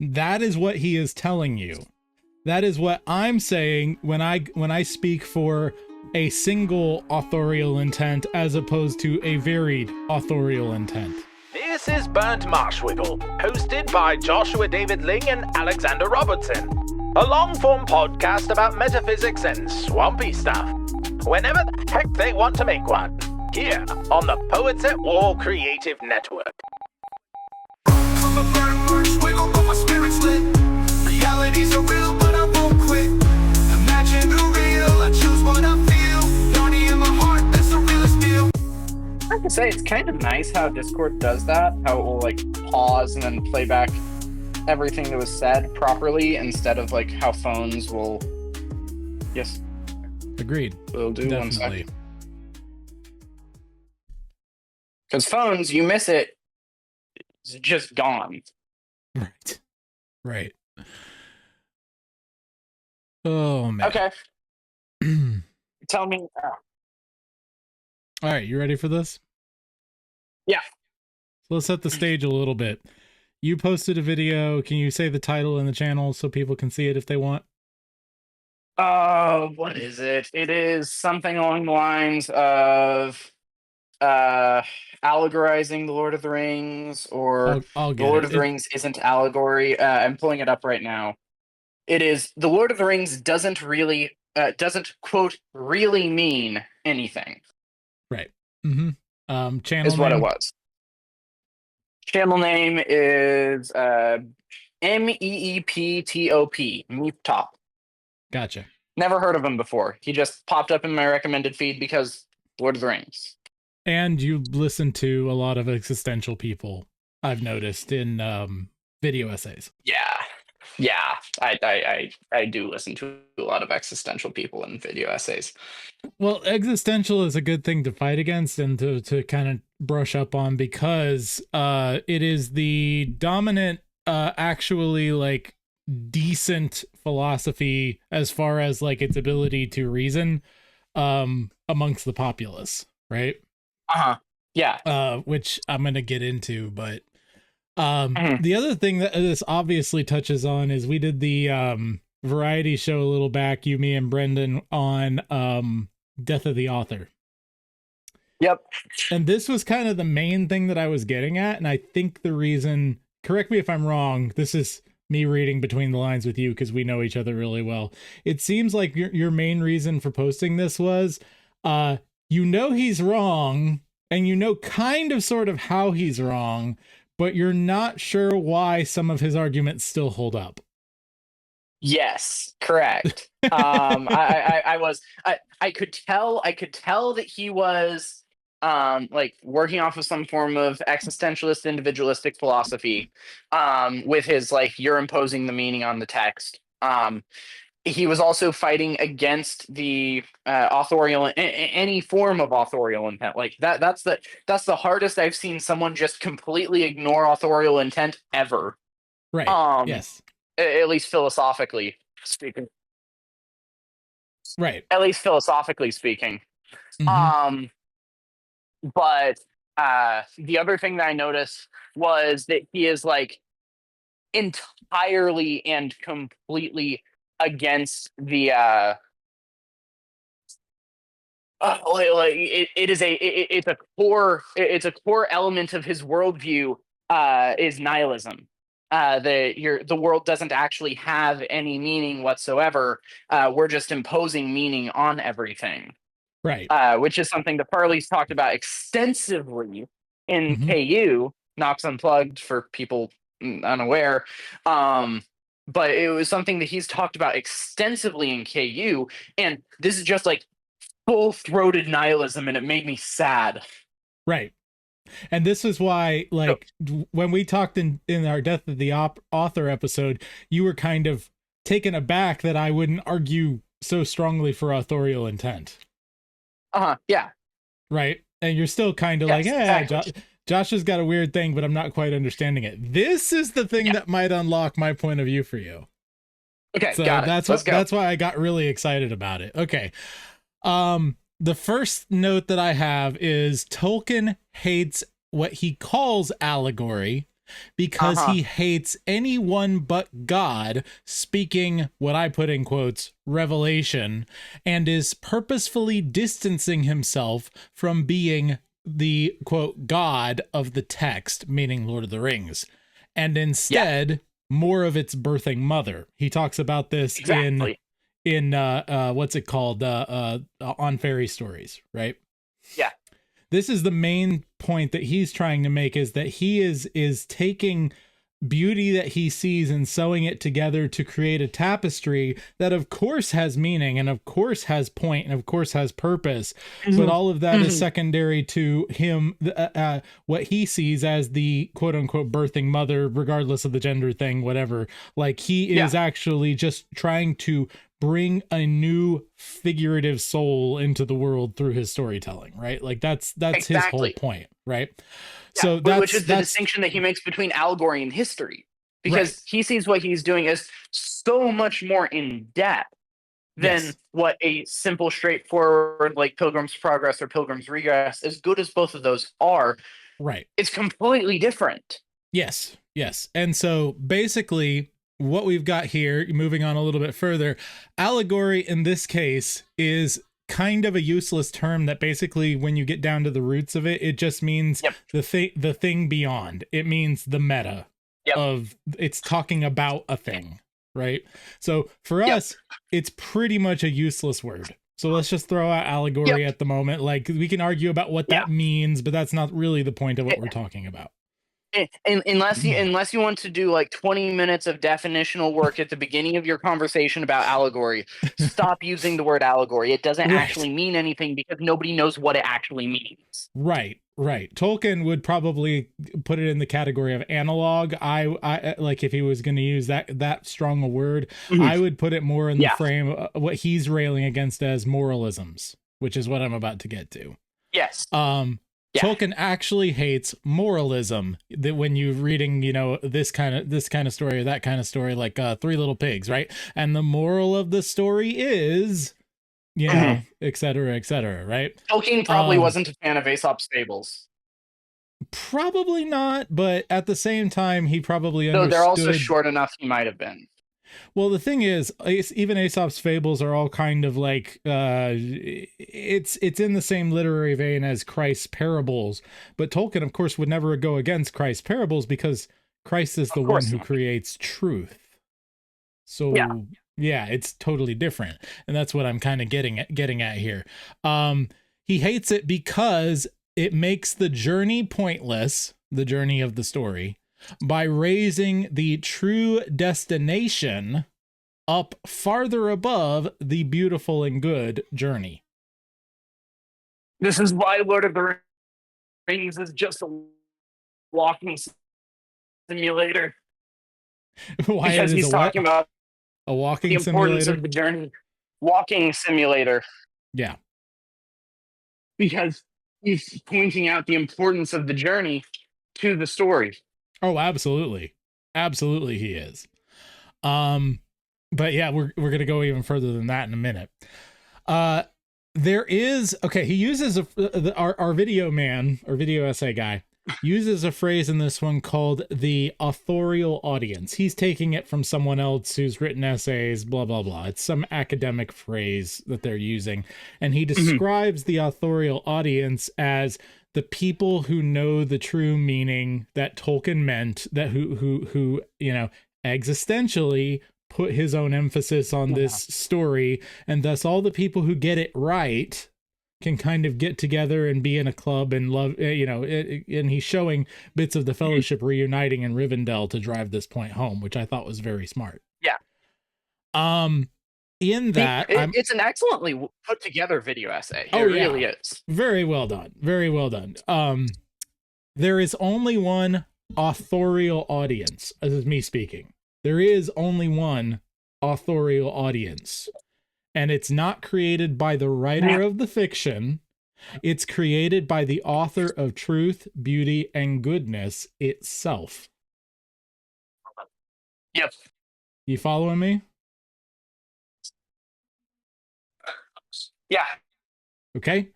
That is what he is telling you. That is what I'm saying when I speak for a single authorial intent as opposed to a varied authorial intent. This is Burnt Marshwiggle, hosted by Joshua David Ling and Alexander Robertson. A long-form podcast about metaphysics and swampy stuff. Whenever the heck they want to make one. Here on the Poets at War Creative Network. I'm a burnt Marshwiggle, but my spirit's lit. Realities are real, but I won't quit. Imagine the real, I choose what I feel. Yarny in my heart, that's the realest deal. I have to say, it's kind of nice how Discord does that. How it will like pause and then play back everything that was said properly instead of like how phones will. Yes. Agreed. Will do. Definitely. Because phones, you miss it, it's just gone. Right. Right. Oh man. Okay. Tell me. All right, you ready for this? Yeah. So let's set the stage a little bit. You posted a video. Can you say the title in the channel so people can see it if they want? What is it? It is something along the lines of allegorizing the Lord of the Rings, or I'll the get Lord it. of the Rings isn't allegory. I'm pulling it up right now. It is the Lord of the Rings doesn't quote really mean anything. Right. Mm-hmm. Channel Is what it name? was. Channel name is MEEPTOP, Meeptop. Gotcha. Never heard of him before. He just popped up in my recommended feed because Lord of the Rings. And you listen to a lot of existential people, I've noticed, in video essays. Yeah. I do listen to a lot of existential people in video essays. Well, existential is a good thing to fight against and to kind of brush up on, because it is the dominant, actually like decent philosophy as far as like its ability to reason amongst the populace, right? Yeah. Which I'm going to get into, but the other thing that this obviously touches on is we did the variety show a little back, you, me, and Brendan, on Death of the Author. Yep. And this was kind of the main thing that I was getting at, and I think the reason, correct me if I'm wrong, this is me reading between the lines with you because we know each other really well. It seems like your main reason for posting this was he's wrong, and kind of sort of how he's wrong, but you're not sure why some of his arguments still hold up. Yes, correct. I could tell that he was like working off of some form of existentialist individualistic philosophy with his like, you're imposing the meaning on the text. He was also fighting against the authorial, any form of authorial intent. Like that's the hardest I've seen someone just completely ignore authorial intent ever. Right. Yes. At least philosophically speaking. Right. At least philosophically speaking. Mm-hmm. But the other thing that I noticed was that he is like entirely and completely against the it's a core element of his worldview is nihilism. The world doesn't actually have any meaning whatsoever. We're just imposing meaning on everything. Right. Which is something that Farley's talked about extensively in Mm-hmm. KU. Knox Unplugged for people unaware. But it was something that he's talked about extensively in KU, and this is just like full-throated nihilism, and it made me sad. Right. And this is why, like, when we talked in our Death of the Author episode, you were kind of taken aback that I wouldn't argue so strongly for authorial intent. Yeah. Right. And you're still kind of like, exactly. Josh has got a weird thing, but I'm not quite understanding it. This is the thing that might unlock my point of view for you. Okay, so got it. That's why I got really excited about it. Okay. The first note that I have is Tolkien hates what he calls allegory, because he hates anyone but God speaking what I put in quotes revelation, and is purposefully distancing himself from being the quote God of the text, meaning Lord of the Rings, and instead more of its birthing mother. He talks about this in what's it called, on fairy stories, right? Yeah. This is the main point that he's trying to make, is that he is taking beauty that he sees and sewing it together to create a tapestry that of course has meaning and of course has point and of course has purpose, but all of that is secondary to him, what he sees as the quote unquote birthing mother, regardless of the gender thing, whatever. Like he is actually just trying to bring a new figurative soul into the world through his storytelling, right? Like that's his whole point, right? Yeah, so which is the distinction that he makes between allegory and history, because he sees what he's doing as so much more in depth than what a simple, straightforward like Pilgrim's Progress or Pilgrim's Regress, as good as both of those are, right, it's completely different. Yes. And so basically what we've got here, moving on a little bit further, allegory in this case is kind of a useless term that basically, when you get down to the roots of it, it just means the thing beyond. It means the meta of, it's talking about a thing, right? So for us, it's pretty much a useless word. So let's just throw out allegory at the moment. Like we can argue about what that means, but that's not really the point of what we're talking about. Unless you want to do like 20 minutes of definitional work at the beginning of your conversation about allegory, stop using the word allegory. It doesn't actually mean anything because nobody knows what it actually means. Right. Tolkien would probably put it in the category of analog. I like, if he was going to use that strong a word, I would put it more in the frame of what he's railing against as moralisms, which is what I'm about to get to. Yes. Tolkien actually hates moralism. That when you're reading, this kind of story or that kind of story, like Three Little Pigs, right? And the moral of the story is, et cetera, right? Tolkien probably wasn't a fan of Aesop's fables. Probably not, but at the same time, he probably understood. They're also short enough he might have been. Well, the thing is, even Aesop's fables are all kind of like, it's in the same literary vein as Christ's parables, but Tolkien, of course, would never go against Christ's parables because Christ is the one who creates truth. So yeah, it's totally different, and that's what I'm kind of getting at here. He hates it because it makes the journey pointless, the journey of the story, by raising the true destination up farther above the beautiful and good journey. This is why Lord of the Rings is just a walking simulator. Why? Because he's talking about a walking the importance simulator of the journey. Walking simulator. Yeah. Because he's pointing out the importance of the journey to the story. Oh, absolutely he is. But yeah, we're gonna go even further than that in a minute. There is, he uses our video man, or video essay guy, uses a phrase in this one called the authorial audience. He's taking it from someone else who's written essays, blah blah blah. It's some academic phrase that they're using, and he describes the authorial audience as the people who know the true meaning that Tolkien meant, that who existentially put his own emphasis on this story, and thus all the people who get it right can kind of get together and be in a club and love, and he's showing bits of the Fellowship reuniting in Rivendell to drive this point home, which I thought was very smart. Yeah. In that, it's an excellently put together video essay. It really is. Very well done. Very well done. There is only one authorial audience. This is me speaking. There is only one authorial audience, and it's not created by the writer of the fiction. It's created by the author of truth, beauty, and goodness itself. Yep. You following me? Yeah. Okay.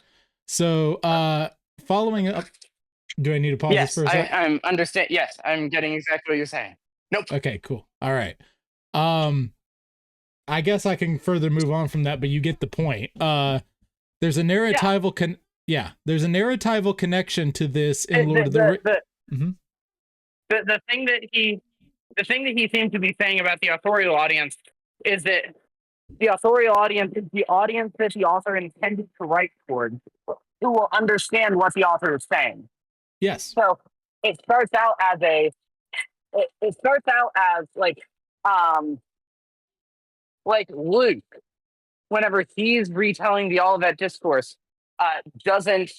So, following up Do I need to pause this Yes, for a sec? I'm understand. Yes, I'm getting exactly what you're saying. Nope. Okay, cool. All right. I guess I can further move on from that, but you get the point. There's a narratival there's a narratival connection to this in Lord of the Rings. The thing that he seems to be saying about the authorial audience is that the authorial audience is the audience that the author intended to write toward, who will understand what the author is saying. Yes. So it starts out as like Luke, whenever he's retelling the Olivet Discourse, doesn't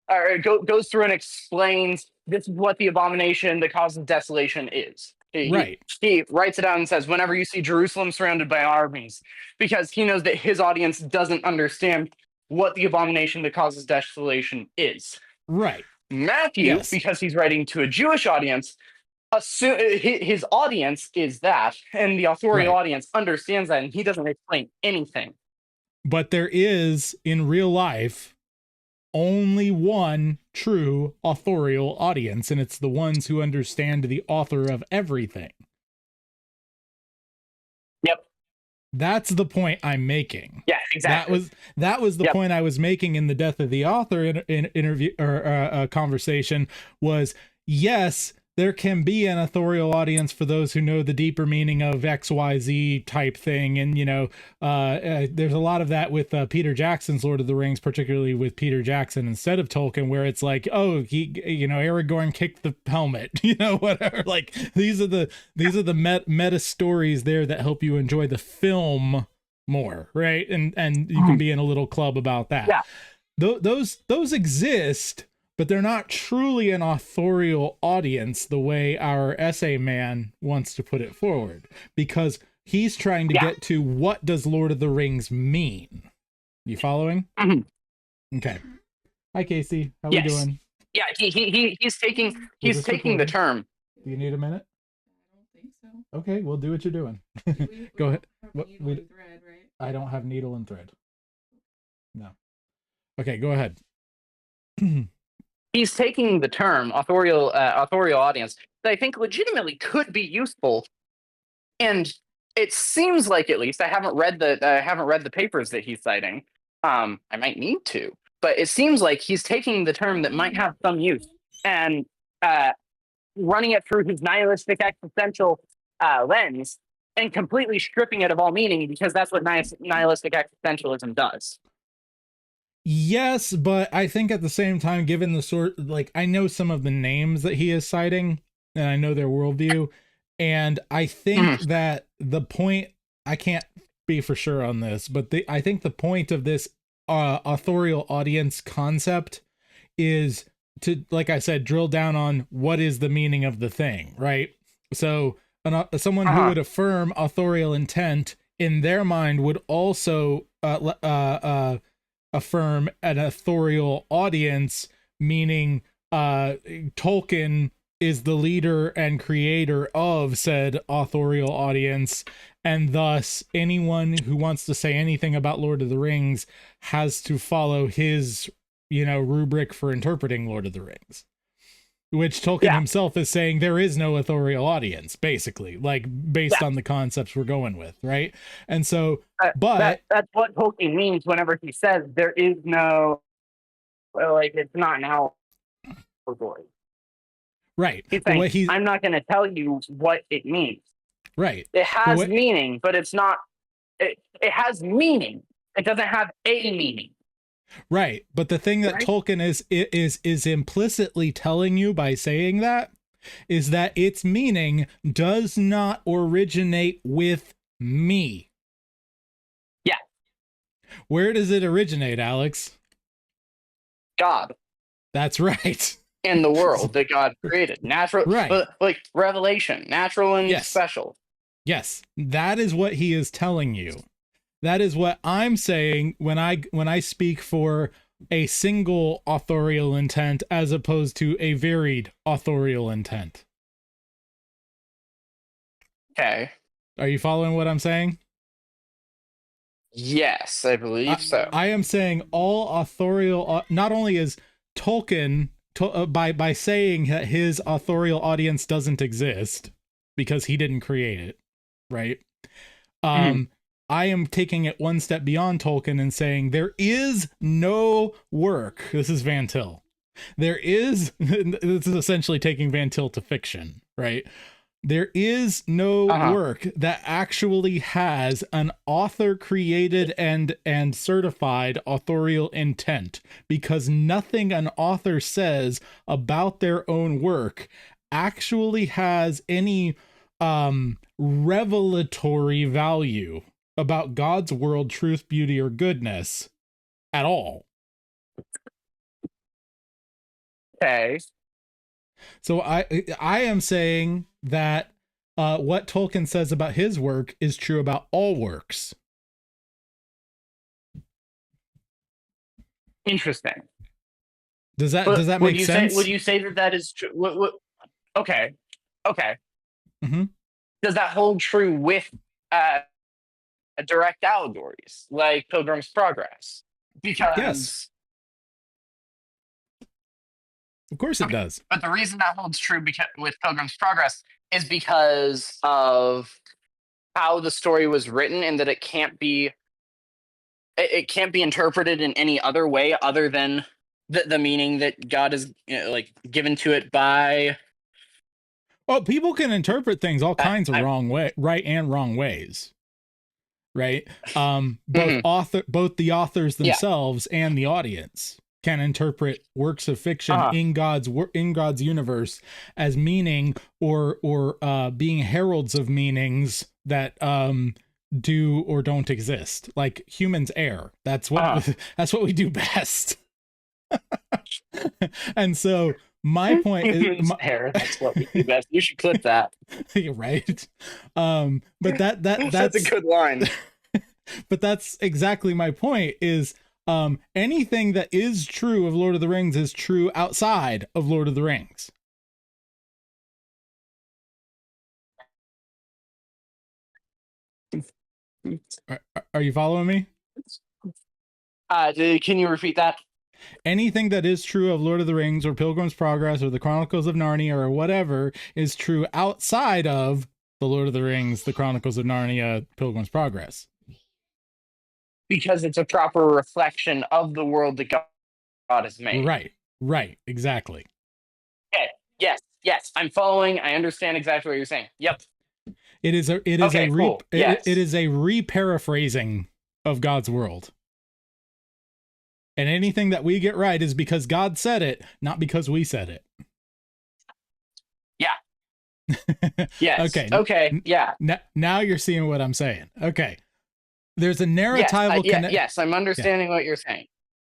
or goes through and explains this is what the abomination that causes desolation is. Right. He writes it out and says, whenever you see Jerusalem surrounded by armies, because he knows that his audience doesn't understand what the abomination that causes desolation is. Right. Matthew, because he's writing to a Jewish audience, his audience is that, and the authorial audience understands that, and he doesn't explain anything. But there is, in real life, only one true authorial audience, and it's the ones who understand the author of everything. Yep. That's the point I'm making. Yeah, exactly. That was the point I was making in the Death of the Author interview or conversation was, yes, there can be an authorial audience for those who know the deeper meaning of XYZ type thing. And, there's a lot of that with Peter Jackson's Lord of the Rings, particularly with Peter Jackson instead of Tolkien, where it's like, oh, Aragorn kicked the helmet, whatever. Like these are the meta stories there that help you enjoy the film more. Right. And you can be in a little club about that. Yeah. Those exist, but they're not truly an authorial audience the way our essay man wants to put it forward, because he's trying to get to what does Lord of the Rings mean. You following? Mm-hmm. Okay. Hi, Casey. How we doing? Yeah, he's taking the term. Do you need a minute? I don't think so. Okay, we'll do what you're doing. Go ahead. Thread, right? I don't have needle and thread. No. Okay, go ahead. He's taking the term authorial audience that I think legitimately could be useful, and it seems like, at least I haven't read the papers that he's citing. I might need to, but it seems like he's taking the term that might have some use and running it through his nihilistic existential lens and completely stripping it of all meaning, because that's what nihilistic existentialism does. Yes, but I think at the same time, given the I know some of the names that he is citing, and I know their worldview, and I think that the point, I can't be for sure on this, but I think the point of this authorial audience concept is to, like I said, drill down on what is the meaning of the thing, right? So someone who would affirm authorial intent in their mind would also affirm an authorial audience, meaning Tolkien is the leader and creator of said authorial audience, and thus anyone who wants to say anything about Lord of the Rings has to follow his rubric for interpreting Lord of the Rings, which Tolkien himself is saying there is no authorial audience, basically, like based on the concepts we're going with, right? And so but that's what Tolkien means whenever he says there is no, it's not now allegory. Right. He's saying, I'm not going to tell you what it means. Right. It has meaning, but it's not. It has meaning. It doesn't have a meaning. Right. But the thing that Tolkien is implicitly telling you by saying that is that its meaning does not originate with me. Yeah. Where does it originate, Alex? God. That's right. In the world that God created. Natural, like revelation, natural and special. Yes. That is what he is telling you. That is what I'm saying when I speak for a single authorial intent as opposed to a varied authorial intent. Okay. Are you following what I'm saying? Yes, I believe so. I am saying all authorial, not only is Tolkien by saying that his authorial audience doesn't exist because he didn't create it, right? I am taking it one step beyond Tolkien and saying there is no work. This is Van Til. This is essentially taking Van Til to fiction, right? There is no work that actually has an author created and certified authorial intent, because nothing an author says about their own work actually has any revelatory value about God's world, truth, beauty, or goodness at all. Okay. So I am saying that what Tolkien says about his work is true about all works. Interesting. Does that make sense? Would you say that is true? Okay. Mm-hmm. Does that hold true with direct allegories like Pilgrim's Progress? Because yes. Of course it does. But the reason that holds true with Pilgrim's Progress is because of how the story was written, and that it can't be interpreted in any other way other than the meaning that God has given to it by. Well, people can interpret things all kinds of right and wrong ways, right? Both the authors themselves and the audience can interpret works of fiction in God's universe as meaning or being heralds of meanings that do or don't exist. Like humans err. That's what we do best. And so my point is that's what we do best. You should clip that. You're right. But that's a good line. But that's exactly my point is anything that is true of Lord of the Rings is true outside of Lord of the Rings. Are you following me? Can you repeat that? Anything that is true of Lord of the Rings or Pilgrim's Progress or the Chronicles of Narnia or whatever is true outside of the Lord of the Rings, the Chronicles of Narnia, Pilgrim's Progress. Because it's a proper reflection of the world that God has made. Right, exactly. Okay, yes, I'm following. I understand exactly what you're saying. Yep. It is a re-paraphrasing of God's world. And anything that we get right is because God said it, not because we said it. Yeah. Yes. Okay. Yeah. Now you're seeing what I'm saying. Okay. There's a narratival connection. Yes, I'm understanding what you're saying.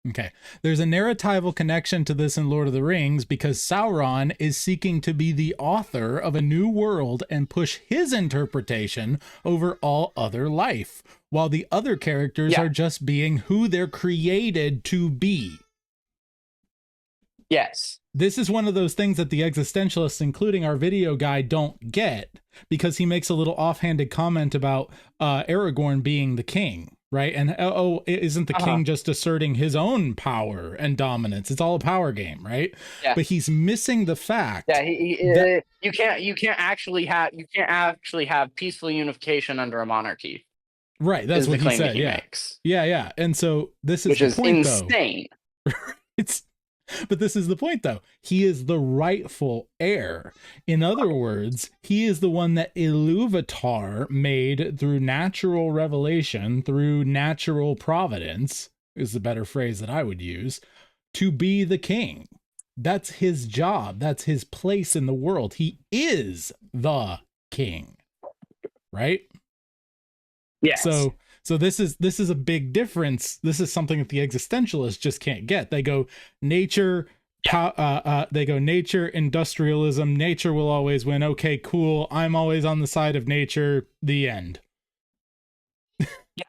Okay. There's a narratival connection to this in Lord of the Rings because Sauron is seeking to be the author of a new world and push his interpretation over all other life, while the other characters are just being who they're created to be. Yes. This is one of those things that the existentialists, including our video guy, don't get, because he makes a little offhanded comment about Aragorn being the king, right? And isn't the king just asserting his own power and dominance? It's all a power game, right? Yeah. But he's missing the fact. Yeah, you can't actually have peaceful unification under a monarchy. Right, that's what he said. Yeah. And so this is the point, insane. But this is the point, though. He is the rightful heir. In other words, he is the one that Iluvatar made through natural revelation, through natural providence, is the better phrase that I would use, to be the king. That's his job. That's his place in the world. He is the king, right? Yes. So this is a big difference. This is something that the existentialists just can't get. They go nature, nature, industrialism. Nature will always win. Okay, cool. I'm always on the side of nature. The end. Yeah.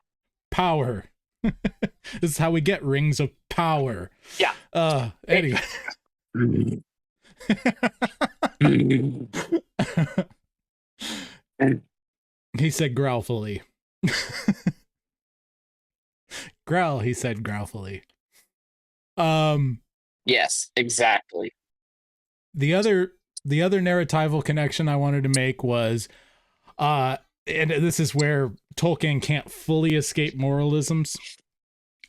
Power. This is how we get rings of power. Yeah. Anyway. He said growlfully. Growl, he said growlfully. Yes, exactly. the other narratival connection I wanted to make was, and this is where Tolkien can't fully escape moralisms.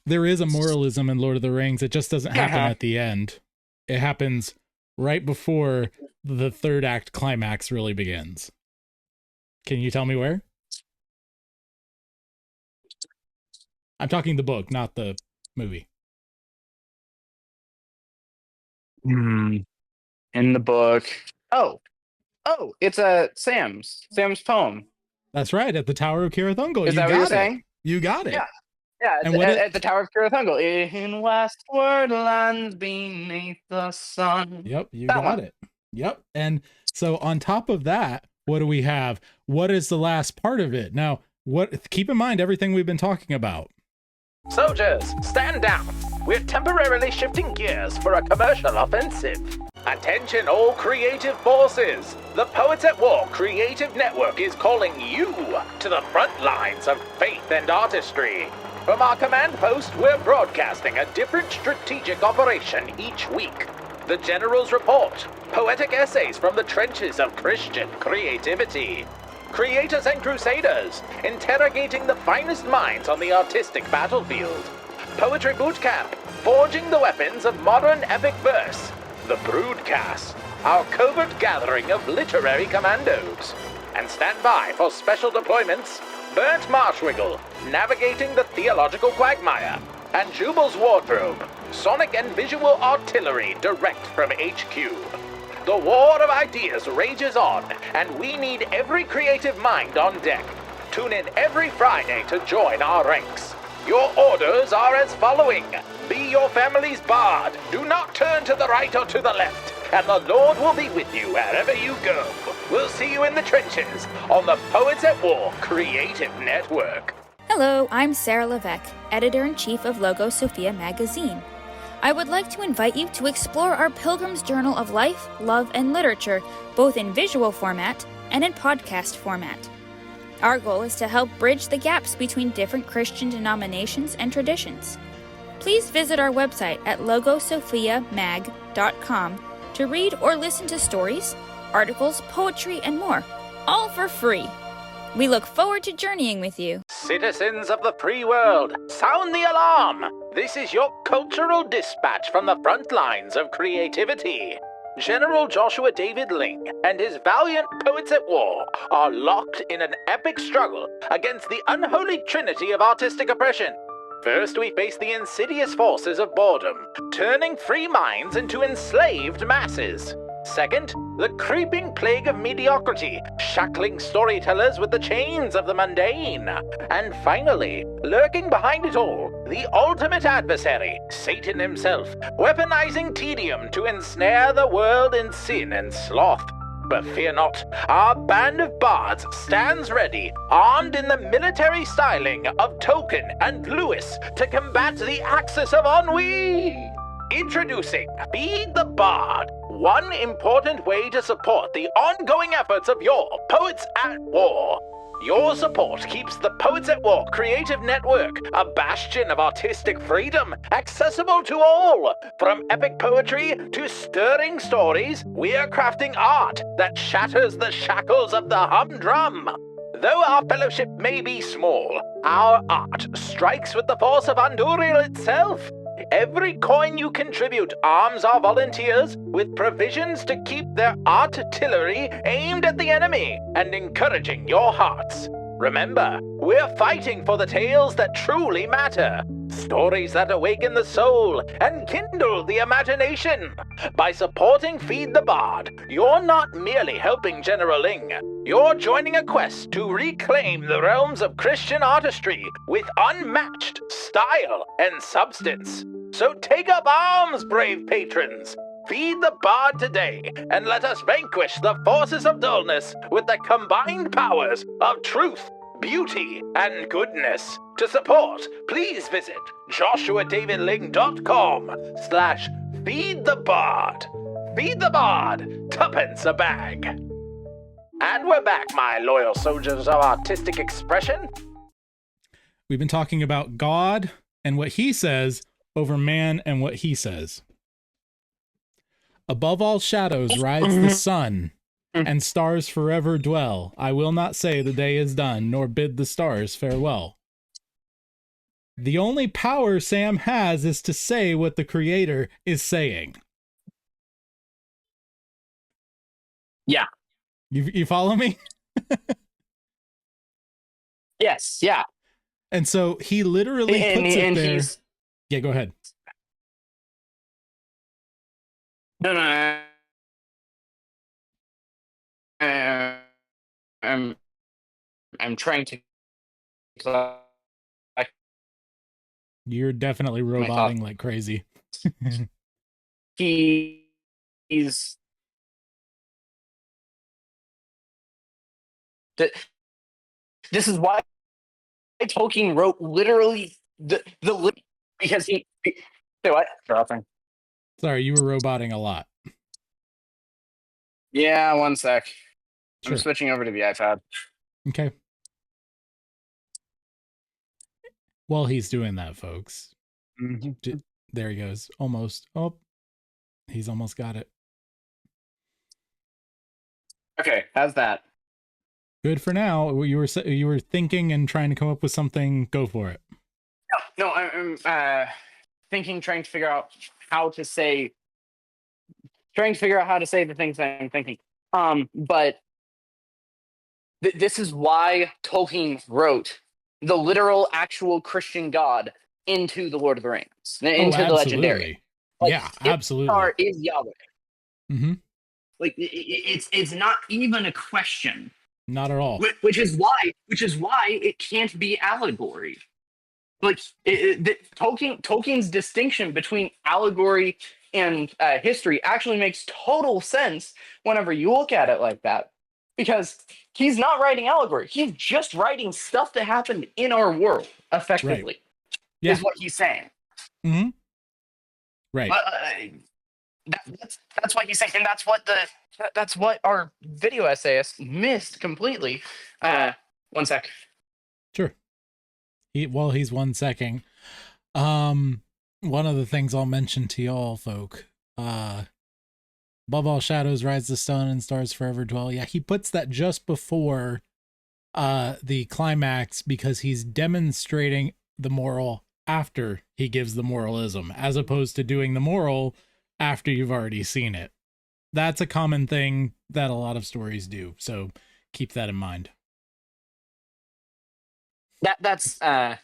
There is a moralism in Lord of the Rings. It just doesn't happen at the end. It happens right before the third act climax really begins. Can you tell me where? I'm talking the book, not the movie. In the book. Oh, it's Sam's poem. That's right, at the Tower of Carathungal. Is that what you're saying? You got it. Yeah. Yeah, And at the Tower of Carathungal. In westward lands beneath the sun. Yep, you That got one. it. Yep. And so on top of that, what do we have? What is the last part of it? Now, keep in mind everything we've been talking about. Soldiers, stand down. We're temporarily shifting gears for a commercial offensive. Attention all creative forces. The Poets at War Creative Network is calling you to the front lines of faith and artistry. From our command post, we're broadcasting a different strategic operation each week. The General's Report, poetic essays from the trenches of Christian creativity. Creators and Crusaders, interrogating the finest minds on the artistic battlefield. Poetry Bootcamp, forging the weapons of modern epic verse. The Broodcast, our covert gathering of literary commandos. And stand by for special deployments, Burnt Marshwiggle, navigating the theological quagmire. And Jubal's Wardrobe, sonic and visual artillery direct from HQ. The war of ideas rages on, and we need every creative mind on deck. Tune in every Friday to join our ranks. Your orders are as following. Be your family's bard. Do not turn to the right or to the left, and the Lord will be with you wherever you go. We'll see you in the trenches on the Poets at War Creative Network. Hello, I'm Sarah Levesque, Editor-in-Chief of Logo Sophia magazine. I would like to invite you to explore our Pilgrim's Journal of Life, Love, and Literature, both in visual format and in podcast format. Our goal is to help bridge the gaps between different Christian denominations and traditions. Please visit our website at logosophiamag.com to read or listen to stories, articles, poetry, and more, all for free. We look forward to journeying with you. Citizens of the free world, sound the alarm! This is your cultural dispatch from the front lines of creativity. General Joshua David Ling and his valiant Poets at War are locked in an epic struggle against the unholy trinity of artistic oppression. First, we face the insidious forces of boredom, turning free minds into enslaved masses. Second, the creeping plague of mediocrity, shackling storytellers with the chains of the mundane. And finally, lurking behind it all, the ultimate adversary, Satan himself, weaponizing tedium to ensnare the world in sin and sloth. But fear not, our band of bards stands ready, armed in the military styling of Tolkien and Lewis to combat the axis of ennui. Introducing Feed the Bard, one important way to support the ongoing efforts of your Poets at War. Your support keeps the Poets at War Creative Network a bastion of artistic freedom, accessible to all. From epic poetry to stirring stories, we are crafting art that shatters the shackles of the humdrum. Though our fellowship may be small, our art strikes with the force of Andúril itself. Every coin you contribute arms our volunteers with provisions to keep their artillery aimed at the enemy and encouraging your hearts. Remember, we're fighting for the tales that truly matter, stories that awaken the soul and kindle the imagination. By supporting Feed the Bard, you're not merely helping General Ling, you're joining a quest to reclaim the realms of Christian artistry with unmatched style and substance. So take up arms, brave patrons! Feed the Bard today, and let us vanquish the forces of dullness with the combined powers of truth, beauty, and goodness. To support, please visit joshuadavidling.com/feedthebard. Feed the Bard, tuppence a bag. And we're back, my loyal soldiers of artistic expression. We've been talking about God and what he says over man and what he says. Above all shadows rides the sun, and stars forever dwell. I will not say the day is done, nor bid the stars farewell. The only power Sam has is to say what the creator is saying. Yeah. You follow me? Yes. Yeah. And so he literally puts it there. Yeah, go ahead. No. I'm trying to. You're definitely roboting like crazy. He's. This is why Tolkien wrote literally the because he. Say what? Dropping. Sorry, you were roboting a lot. Yeah, one sec. Sure. I'm switching over to the iPad. Okay. While he's doing that, folks. Mm-hmm. There he goes. Almost. Oh, he's almost got it. Okay, how's that? Good for now. You were thinking and trying to come up with something. Go for it. No, I'm thinking, trying to figure out how to say the things I'm thinking. But this is why Tolkien wrote the literal, actual Christian God into the Lord of the Rings, into the Legendary. Like, yeah, absolutely. Istar is Yahweh. Mm-hmm. Like it's not even a question. Not at all. Which is why it can't be allegory. Like Tolkien's distinction between allegory and history actually makes total sense whenever you look at it like that, because he's not writing allegory. He's just writing stuff that happened in our world, effectively. Right. Yeah. Is what he's saying. Mm-hmm. Right. That's what he's saying, and that's what our video essayist missed completely. One sec. Sure. While he's 1 second, one of the things I'll mention to y'all folk, above all shadows rides the sun and stars forever dwell. Yeah, he puts that just before the climax because he's demonstrating the moral after he gives the moralism, as opposed to doing the moral after you've already seen it. That's a common thing that a lot of stories do, so keep that in mind. That's hi,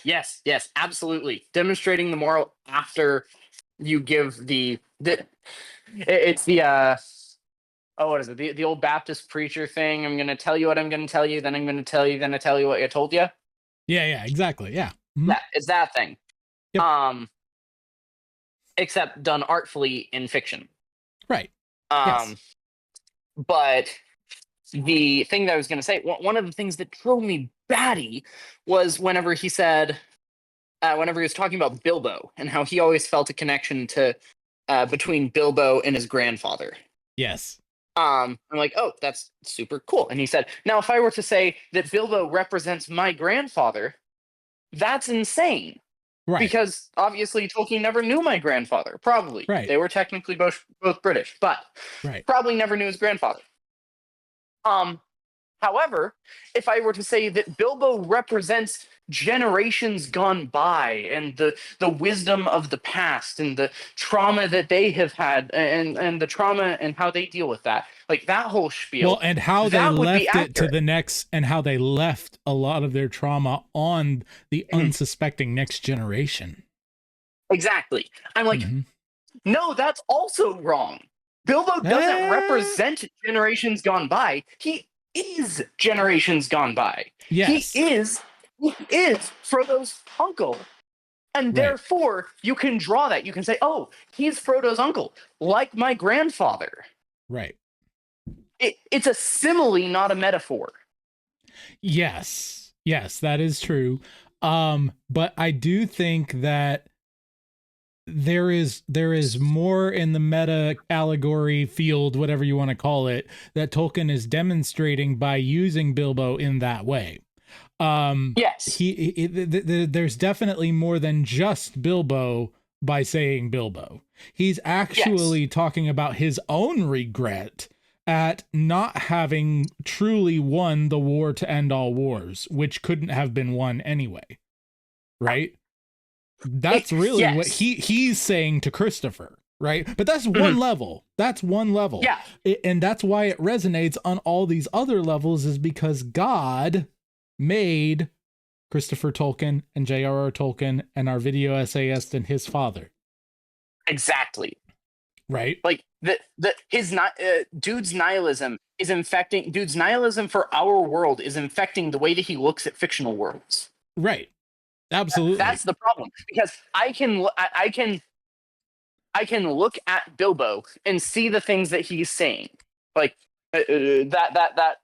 yes, absolutely. Demonstrating the moral after you give it's the what is it? The old Baptist preacher thing. I'm gonna tell you what I'm gonna tell you, then I'm gonna tell you what I told you. Yeah, exactly. Yeah. Mm-hmm. Yeah, it's that thing. Yep. Except done artfully in fiction. Right. Yes. But the thing that I was going to say, one of the things that drove me batty was whenever he said, whenever he was talking about Bilbo and how he always felt a connection to between Bilbo and his grandfather. Yes. I'm like, oh, that's super cool. And he said, now if I were to say that Bilbo represents my grandfather, that's insane. Right. Because obviously Tolkien never knew my grandfather. Probably. Right. They were technically both British, but probably never knew his grandfather. However, if I were to say that Bilbo represents generations gone by and the wisdom of the past and the trauma that they have had and the trauma and how they deal with that, like that whole spiel. Well, and how they left it to the next, and how they left a lot of their trauma on the unsuspecting next generation. Exactly. I'm like, no, that's also wrong. Bilbo doesn't represent generations gone by. He is generations gone by. Yes. He is Frodo's uncle. And therefore, you can draw that. You can say, oh, he's Frodo's uncle, like my grandfather. Right. It's a simile, not a metaphor. Yes, that is true. But I do think that there is more in the meta allegory field, whatever you want to call it, that Tolkien is demonstrating by using Bilbo in that way. Yes, there's definitely more than just Bilbo, by saying Bilbo. He's actually talking about his own regret at not having truly won the war to end all wars, which couldn't have been won anyway. Right? That's really what he's saying to Christopher, right? But that's one level. That's one level. Yeah. And that's why it resonates on all these other levels, is because God made Christopher Tolkien and J.R.R. Tolkien and our video essayist and his father. Exactly. Right? Like dude's nihilism is infecting. Dude's nihilism for our world is infecting the way that he looks at fictional worlds. Right. Absolutely. That's the problem, because I can look at Bilbo and see the things that he's saying, like that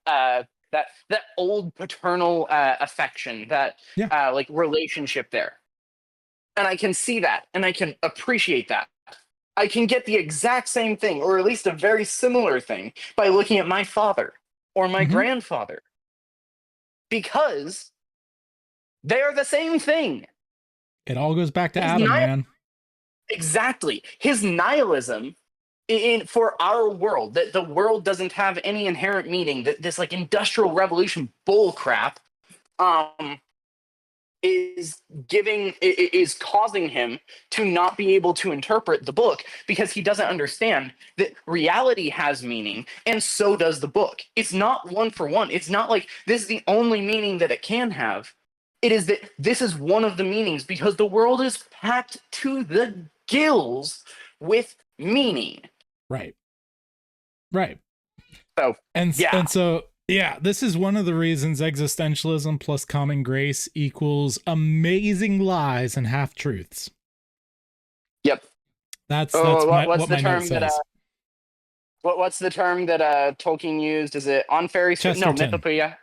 old paternal affection, that like relationship there, and I can see that, and I can appreciate that. I can get the exact same thing, or at least a very similar thing, by looking at my father or my grandfather, because they are the same thing. It all goes back to Adam, man. Exactly. His nihilism for our world, that the world doesn't have any inherent meaning, that this like industrial revolution bull crap is causing him to not be able to interpret the book, because he doesn't understand that reality has meaning, and so does the book. It's not one for one. It's not like this is the only meaning that it can have. It is that this is one of the meanings, because the world is packed to the gills with meaning. Right. So, this is one of the reasons existentialism plus common grace equals amazing lies and half truths. Yep. That's what's what the my term note says. what's the term that Tolkien used? Is it on fairy? No, mythopoeia.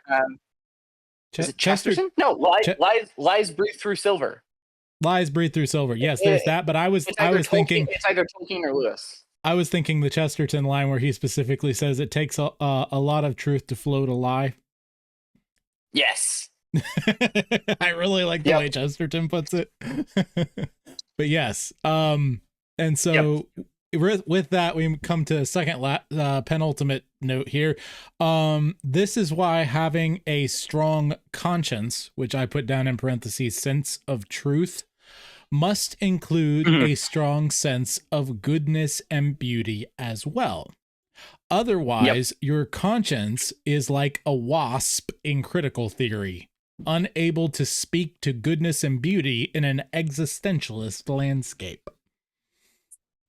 Is it Chesterton? No, lies breathe through silver. Lies breathe through silver. Yes, there's that. But I was thinking it's either Tolkien or Lewis. I was thinking the Chesterton line where he specifically says it takes a lot of truth to float a lie. Yes. I really like the way Chesterton puts it. But yes. And so with that, we come to a second penultimate note here. This is why having a strong conscience, which I put down in parentheses, sense of truth, must include a strong sense of goodness and beauty as well. Otherwise, your conscience is like a wasp in critical theory, unable to speak to goodness and beauty in an existentialist landscape.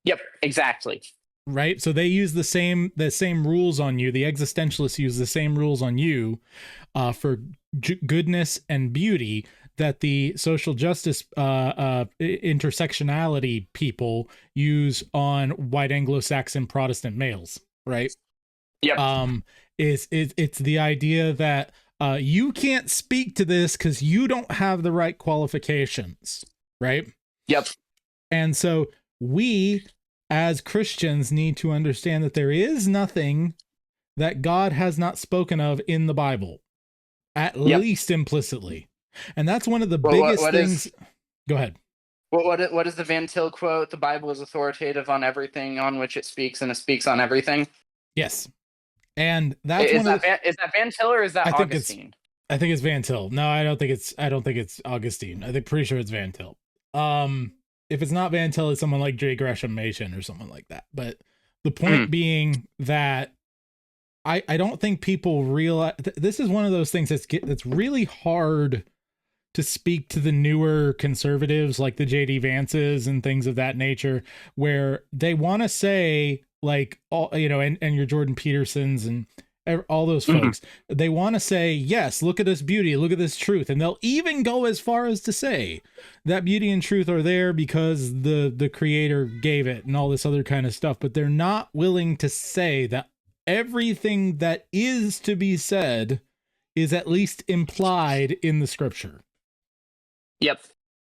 Yep, exactly. Right? So they use the same rules on you. The existentialists use the same rules on you for goodness and beauty that the social justice intersectionality people use on white Anglo-Saxon Protestant males, right? Yep. It's the idea that you can't speak to this because you don't have the right qualifications, right? Yep. And so we, as Christians, need to understand that there is nothing that God has not spoken of in the Bible, at least implicitly. And that's one of the biggest things. Go ahead. What is the Van Til quote? The Bible is authoritative on everything on which it speaks, and it speaks on everything. Yes. And that's is that Van Til or is that Augustine? I think it's Van Til. No, I don't think it's Augustine. I think pretty sure it's Van Til. If it's not Van Til, it's someone like J. Gresham Machen or someone like that. But the point being that I don't think people realize this is one of those things that's really hard to speak to the newer conservatives like the J.D. Vances and things of that nature, where they want to say, like, and your Jordan Petersons and all those folks, they want to say, yes, look at this beauty, look at this truth. And they'll even go as far as to say that beauty and truth are there because the creator gave it and all this other kind of stuff. But they're not willing to say that everything that is to be said is at least implied in the scripture. Yep.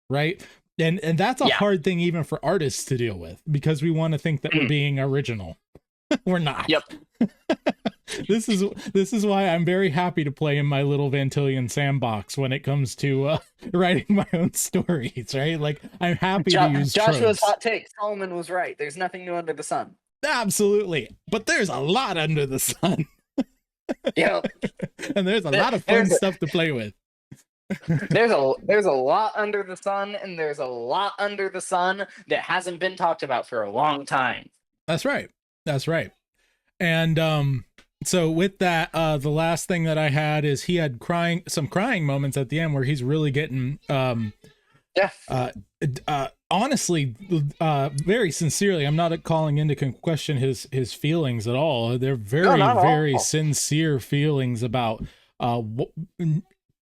Right. And that's a hard thing even for artists to deal with, because we want to think that we're being original. We're not. Yep. This is why I'm very happy to play in my little Vantillion sandbox when it comes to writing my own stories, right? Like, I'm happy to use Joshua's tropes. hot take. Solomon was right. There's nothing new under the sun. Absolutely. But there's a lot under the sun. You know, And there's a lot of fun stuff to play with. there's a lot under the sun, and there's a lot under the sun that hasn't been talked about for a long time. That's right. That's right. And so with that, the last thing that I had is he had some crying moments at the end where he's really getting honestly, very sincerely, I'm not calling into question his feelings at all. They're very, very sincere feelings about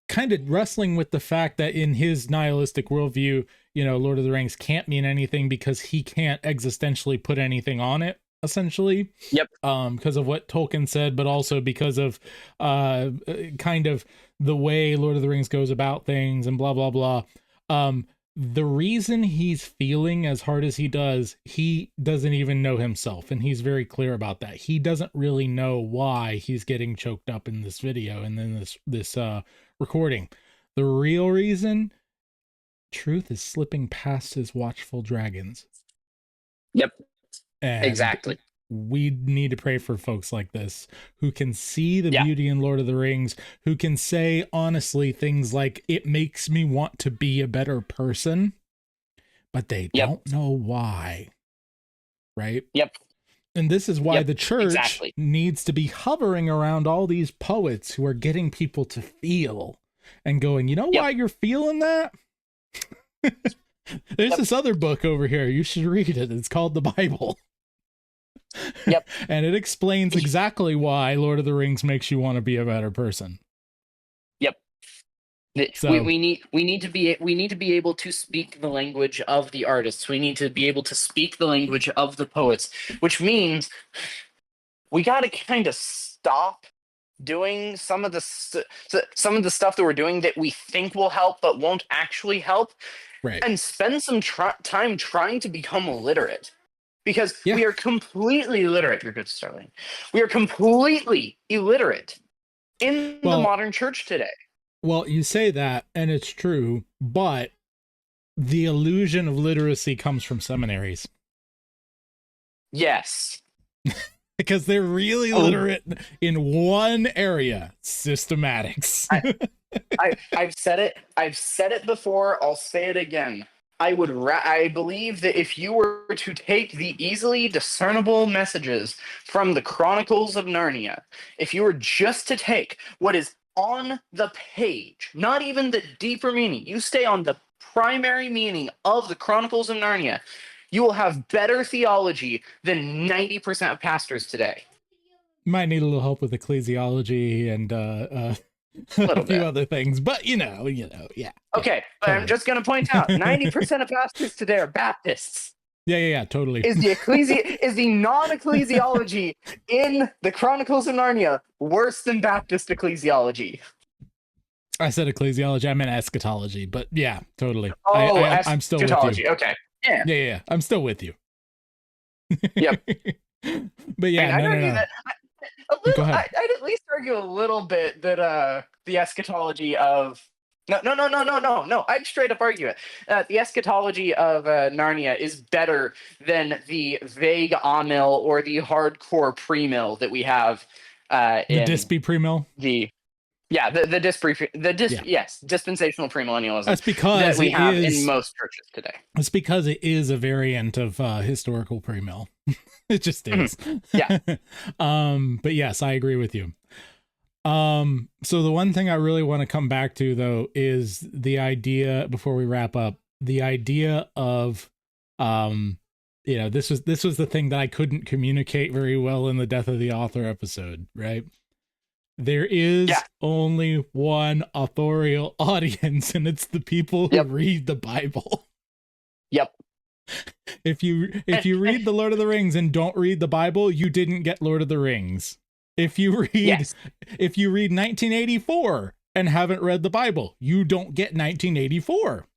kind of wrestling with the fact that in his nihilistic worldview, you know, Lord of the Rings can't mean anything because he can't existentially put anything on it, essentially. Yep. Because of what Tolkien said, but also because of kind of the way Lord of the Rings goes about things and blah, blah, blah. The reason he's feeling as hard as he does, he doesn't even know himself. And he's very clear about that. He doesn't really know why he's getting choked up in this video and then this recording. The real reason, truth is slipping past his watchful dragons. Yep. And exactly. We need to pray for folks like this who can see the beauty in Lord of the Rings, who can say honestly things like, it makes me want to be a better person, but they don't know why. Right? Yep. And this is why the church needs to be hovering around all these poets who are getting people to feel and going, you know why you're feeling that? There's this other book over here. You should read it. It's called the Bible. Yep. And it explains exactly why Lord of the Rings makes you want to be a better person. Yep. So, we need to be able to speak the language of the artists. We need to be able to speak the language of the poets, which means we got to kind of stop doing some of the stuff that we're doing that we think will help but won't actually help, and spend some time trying to become literate. Because we are completely illiterate. You're good, Starling. We are completely illiterate in the modern church today. Well, you say that, and it's true, but the illusion of literacy comes from seminaries. Yes. Because they're really literate in one area, systematics. I've said it. I've said it before. I'll say it again. I believe that if you were to take the easily discernible messages from the Chronicles of Narnia, if you were just to take what is on the page, not even the deeper meaning, you stay on the primary meaning of the Chronicles of Narnia, you will have better theology than 90% of pastors today. Might need a little help with ecclesiology and a few other things, but you know, yeah. Okay, but totally. I'm just going to point out, 90% of pastors today are Baptists. Yeah, totally. Is the non-ecclesiology in the Chronicles of Narnia worse than Baptist ecclesiology? I said ecclesiology, I meant eschatology, but yeah, totally. Oh, I'm still with you. Okay. Yeah. I'm still with you. Yep. But yeah, no. Go ahead. I'd at least argue a little bit that the eschatology of no. I'd straight up argue it. The eschatology of Narnia is better than the vague amill or the hardcore pre-mill that we have. The Dispy pre-mill. Yes, dispensational premillennialism. That's because that we have in most churches today. It's because it is a variant of historical pre-mill. It just is. Yeah. But yes, I agree with you. So the one thing I really want to come back to though is the idea, before we wrap up, the idea of this was the thing that I couldn't communicate very well in the Death of the Author episode, right? There is only one authorial audience, and it's the people who read the Bible. Yep. If you read the Lord of the Rings and don't read the Bible, you didn't get Lord of the Rings. If you read 1984 and haven't read the Bible, you don't get 1984.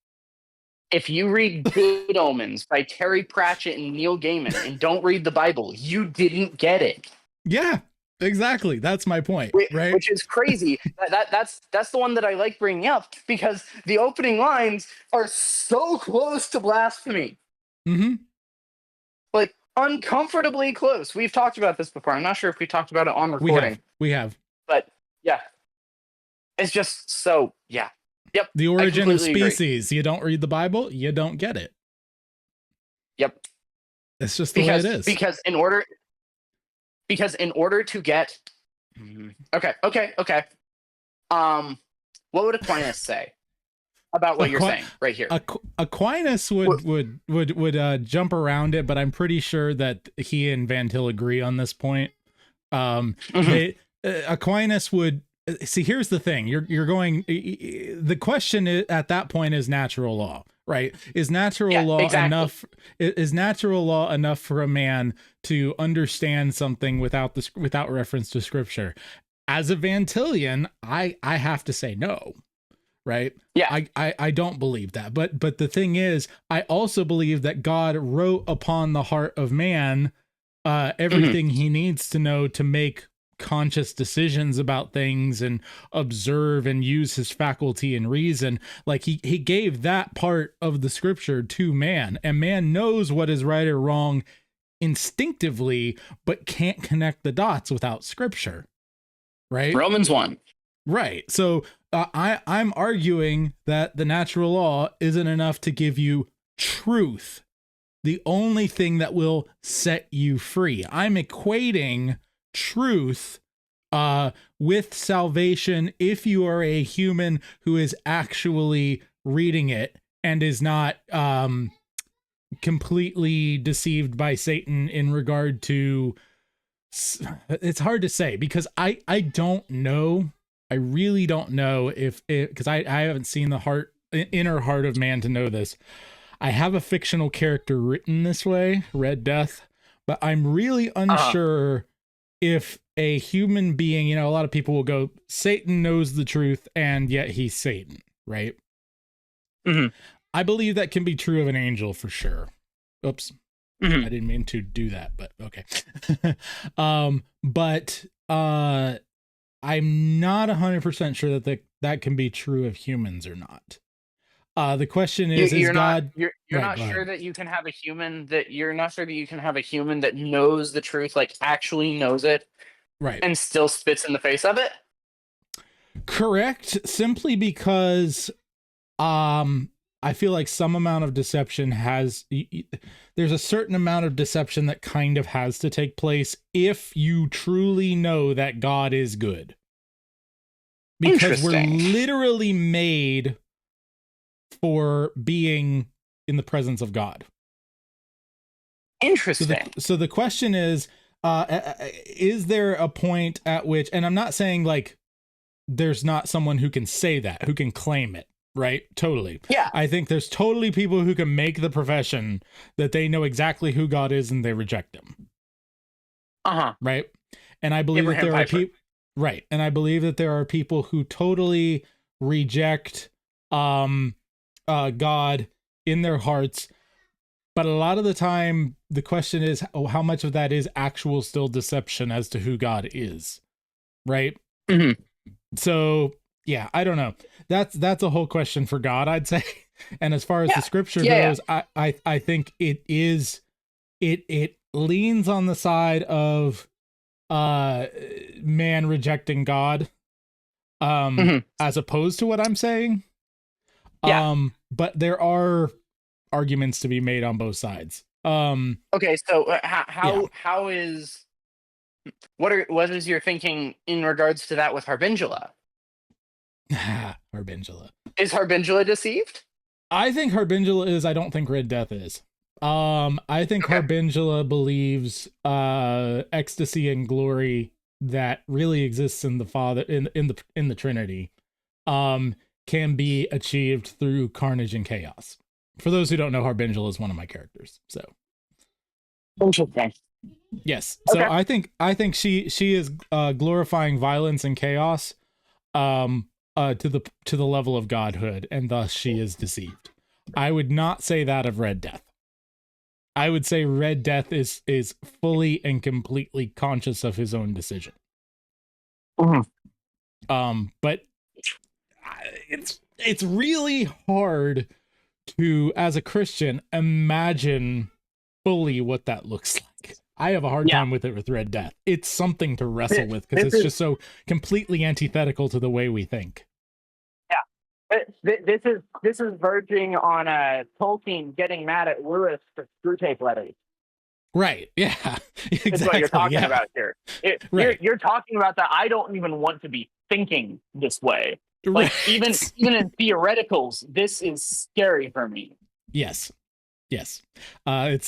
If you read Good Omens by Terry Pratchett and Neil Gaiman and don't read the Bible, you didn't get it. Yeah. Exactly. That's my point, right? Which is crazy. That's the one that I like bringing up because the opening lines are so close to blasphemy. Mm-hmm. Like uncomfortably close. We've talked about this before. I'm not sure if we talked about it on recording. We have. But yeah. It's just so yeah. Yep. The origin of completely agree. species. You don't read the Bible, you don't get it. Yep. It's just the way it is. Because in order to get okay. What would Aquinas say about what you're saying right here? Aquinas would jump around it, but I'm pretty sure that he and Van Til agree on this point. Aquinas would see. Here's the thing: you're going. The question at that point is natural law, right? Is natural law enough? Is natural law enough for a man to understand something without reference to scripture? As a Van Tillian, I have to say no. Right. Yeah. I don't believe that. But the thing is, I also believe that God wrote upon the heart of man everything he needs to know to make conscious decisions about things and observe and use his faculty and reason. Like he gave that part of the scripture to man, and man knows what is right or wrong instinctively, but can't connect the dots without scripture. Right. Romans 1. Right. So I'm arguing that the natural law isn't enough to give you truth, the only thing that will set you free. I'm equating truth with salvation if you are a human who is actually reading it and is not completely deceived by Satan in regard to. It's hard to say because I don't know. I really don't know if because I haven't seen the inner heart of man to know this. I have a fictional character written this way, Red Death, but I'm really unsure if a human being, a lot of people will go, Satan knows the truth and yet he's Satan, right? Mm-hmm. I believe that can be true of an angel for sure. Oops. Mm-hmm. I didn't mean to do that, but okay. I'm not 100% sure that can be true of humans or not. The question is God? You're not sure that you can have a human that knows the truth, like actually knows it, right, and still spits in the face of it. Correct. Simply because, I feel like some amount of deception there's a certain amount of deception that kind of has to take place if you truly know that God is good. Because we're literally made for being in the presence of God. Interesting. So the question is there a point at which, and I'm not saying like there's not someone who can say that, who can claim it. Right. Totally. Yeah. I think there's totally people who can make the profession that they know exactly who God is and they reject him. Right. And I believe that there are people. Right. And I believe that there are people who totally reject God in their hearts. But a lot of the time, the question is, how much of that is actual still deception as to who God is. Right. Mm-hmm. So. Yeah, I don't know. That's a whole question for God, I'd say. And as far as the scripture goes, I think it leans on the side of man rejecting God as opposed to what I'm saying. But there are arguments to be made on both sides. Okay, so how is what is your thinking in regards to that with Harbingula? Harbingula. Is Harbingula deceived? I think Harbingula is. I don't think Red Death is. I think Harbingula believes ecstasy and glory that really exists in the Father in the Trinity can be achieved through carnage and chaos. For those who don't know, Harbingula is one of my characters. So interesting. Yes. So I think she is glorifying violence and chaos to the level of godhood, and thus she is deceived. I would not say that of Red Death. I would say Red Death is fully and completely conscious of his own decision. But it's really hard to, as a Christian, imagine fully what that looks like. I have a hard time with it with Red Death. It's something to wrestle with because it's just so completely antithetical to the way we think. Yeah, this is verging on Tolkien getting mad at Lewis for Screwtape letters. Right. Yeah. Exactly. That's what you're talking about here. Right. You're talking about that. I don't even want to be thinking this way. Like even in theoreticals, this is scary for me. Yes. It's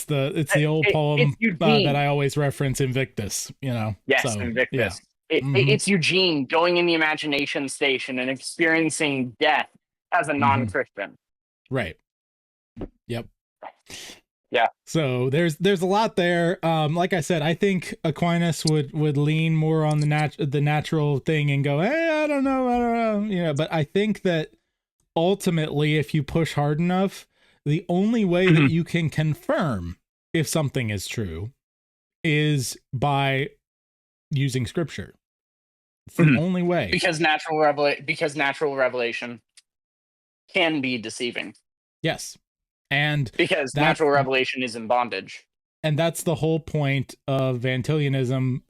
the old poem that I always reference, Invictus. Yes, so, Invictus. Yeah. It's Eugene going in the imagination station and experiencing death as a non-Christian. Right. Yep. Yeah. So there's a lot there. Like I said, I think Aquinas would lean more on the natural thing and go, hey, I don't know. But I think that ultimately, if you push hard enough, the only way that you can confirm if something is true is by using scripture. It's the only way. Because natural revelation can be deceiving. Yes. And because natural revelation is in bondage. And that's the whole point of Vantillianism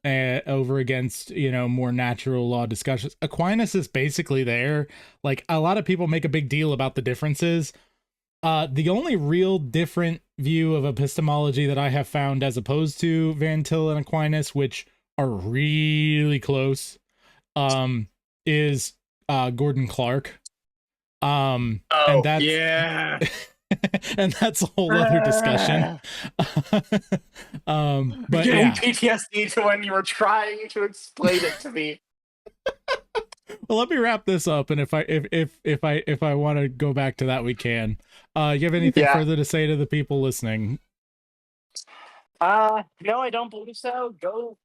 over against, more natural law discussions. Aquinas is basically there. Like, a lot of people make a big deal about the differences. The only real different view of epistemology that I have found as opposed to Van Til and Aquinas, which are really close, is Gordon Clark. And that's, yeah. And that's a whole other discussion. But getting yeah. PTSD to when you were trying to explain it to me. Well, let me wrap this up, and if I want to go back to that, we can. You have anything further to say to the people listening? No, I don't believe so. Go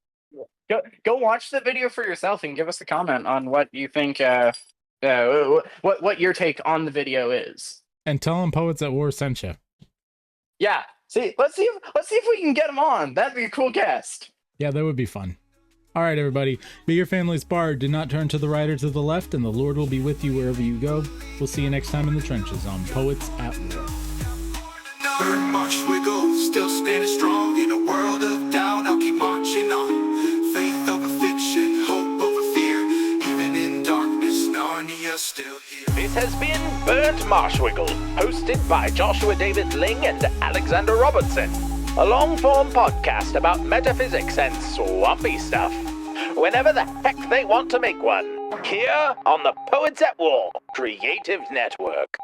watch the video for yourself and give us a comment on what you think. What your take on the video is. And tell them Poets at War sent you. Yeah. Let's see if we can get them on. That'd be a cool guest. Yeah, that would be fun. All right, everybody. Be your family's bard. Do not turn to the right or to the left, and the Lord will be with you wherever you go. We'll see you next time in the trenches on Poets at War. Marshwiggle, still standing strong in a world of doubt. I'll keep marching on. Faith over fiction, hope over fear. Even in darkness, Narnia's still here. This has been Burnt Marshwiggle, hosted by Joshua David Ling and Alexander Robertson. A long-form podcast about metaphysics and swampy stuff. Whenever the heck they want to make one. Here on the Poets at War Creative Network.